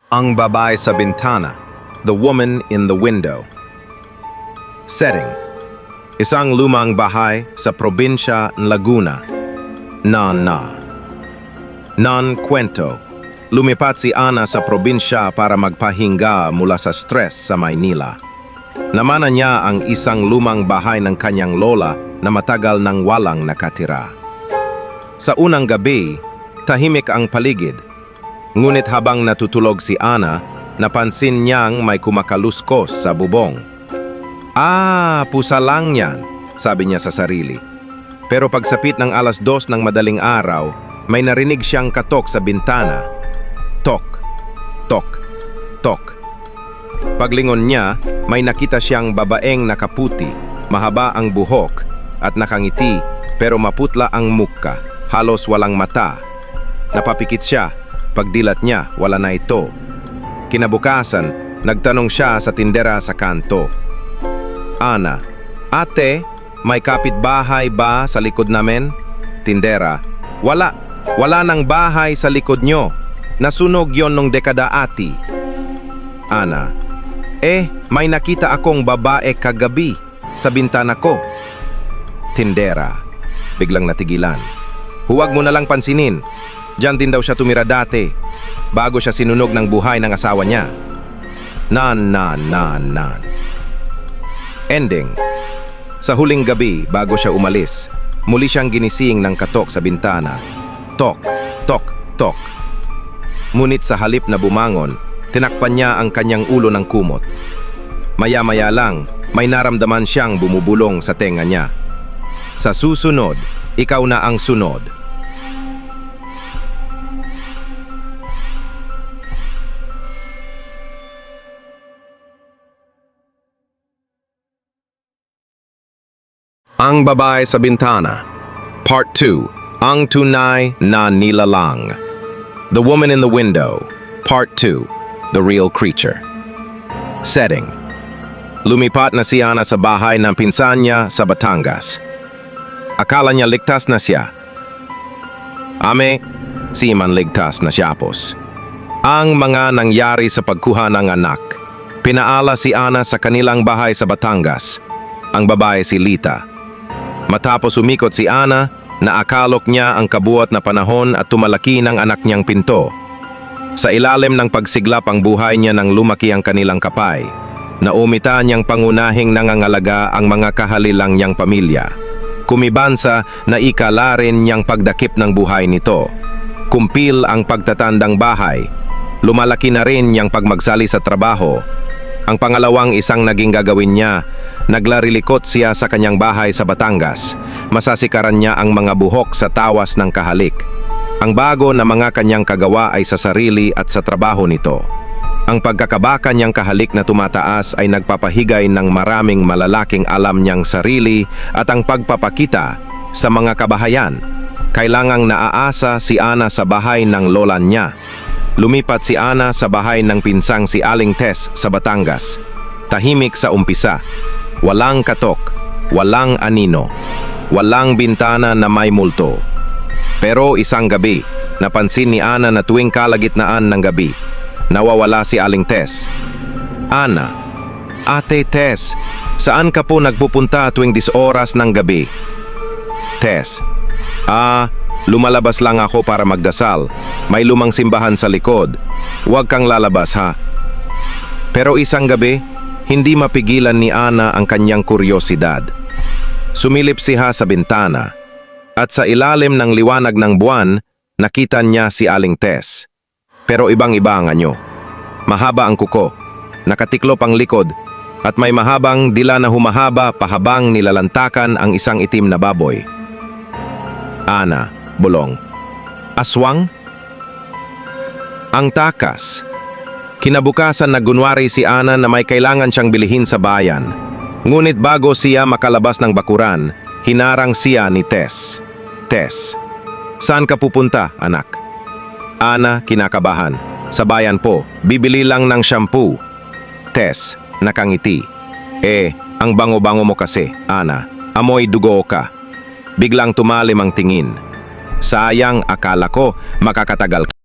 Ang babae sa bintana, the woman in the window. Setting: isang lumang bahay sa probinsya ng Laguna. Non-kwento. Lumipat si Ana sa probinsya para magpahinga mula sa stress sa Maynila. Namana niya ang isang lumang bahay ng kanyang lola na matagal nang walang nakatira. Sa unang gabi, tahimik ang paligid. Ngunit habang natutulog si Ana, napansin niyang may kumakaluskos sa bubong. Pusa lang yan, sabi niya sa sarili. Pero pagsapit ng 2:00 ng madaling araw, may narinig siyang katok sa bintana. Tok, tok, tok. Paglingon niya, may nakita siyang babaeng nakaputi, mahaba ang buhok at nakangiti pero maputla ang muka, halos walang mata. Napapikit siya. Pagdilat niya, wala na ito. Kinabukasan, nagtanong siya sa tindera sa kanto. Ana, ate, may kapitbahay ba sa likod namin? Tindera, wala nang bahay sa likod nyo. Nasunog yon nung dekada ati. Ana, may nakita akong babae kagabi sa bintana ko. Tindera, biglang natigilan. Huwag mo na lang pansinin. Diyan din daw siya tumira dati, bago siya sinunog ng buhay ng asawa niya. Ending. Sa huling gabi, bago siya umalis, muli siyang ginising ng katok sa bintana. Tok, tok, tok. Ngunit sa halip na bumangon, tinakpan niya ang kanyang ulo ng kumot. Maya-maya lang, may naramdaman siyang bumubulong sa tenga niya. Sa susunod, ikaw na ang sunod. Ang babae sa bintana. Part 2. Ang tunay na nilalang. The woman in the window. Part 2. The real creature. Setting: lumipat na si Ana sa bahay ng pinsan niya sa Batangas. Akala niya ligtas na siya. Si man ligtas na siyapos. Ang mga nangyari sa pagkuha ng anak. Pinaala si Ana sa kanilang bahay sa Batangas. Ang babae si Lita. Matapos umikot si Ana, naakalok niya ang kabuot na panahon at tumalaki ng anak niyang pinto. Sa ilalim ng pagsiglap ang buhay niya nang lumaki ang kanilang kapay, naumita niyang pangunahing nangangalaga ang mga kahalilang niyang pamilya. Kumibansa na ikala rin niyang pagdakip ng buhay nito. Kumpil ang pagtatandang bahay. Lumalaki na rin niyang pagmagsali sa trabaho. Ang pangalawang isang naging gagawin niya, naglarilikot siya sa kanyang bahay sa Batangas. Masasikaran niya ang mga buhok sa tawas ng kahalik. Ang bago na mga kanyang kagawa ay sa sarili at sa trabaho nito. Ang pagkakabaka niyang kahalik na tumataas ay nagpapahigay ng maraming malalaking alam niyang sarili at ang pagpapakita sa mga kabahayan. Kailangang naaasa si Ana sa bahay ng lola niya. Lumipat si Ana sa bahay ng pinsang si Aling Tess sa Batangas. Tahimik sa umpisa. Walang katok, walang anino, walang bintana na may multo. Pero isang gabi, napansin ni Ana na tuwing kalagitnaan ng gabi, nawawala si Aling Tess. Ana, Ate Tess, saan ka po nagpupunta tuwing 10 oras ng gabi? Tess, lumalabas lang ako para magdasal. May lumang simbahan sa likod. Huwag kang lalabas ha. Pero isang gabi, hindi mapigilan ni Ana ang kanyang kuryosidad. Sumilip siya sa bintana at sa ilalim ng liwanag ng buwan, nakita niya si Aling Tess. Pero ibang-iba ang anyo. Mahaba ang kuko, nakatiklop ang likod, at may mahabang dila na humahaba pahabang nilalantakan ang isang itim na baboy. Ana, bulong. Aswang? Ang takas. Kinabukasan nagunwari si Ana na may kailangan siyang bilihin sa bayan. Ngunit bago siya makalabas ng bakuran, hinarang siya ni Tess. Tess, saan ka pupunta, anak? Ana, kinakabahan. Sa bayan po, bibili lang ng shampoo. Tess, nakangiti. Ang bango-bango mo kasi, Ana. Amoy dugo ka. Biglang tumalim ang tingin. Sayang, akala ko makakatagal ka.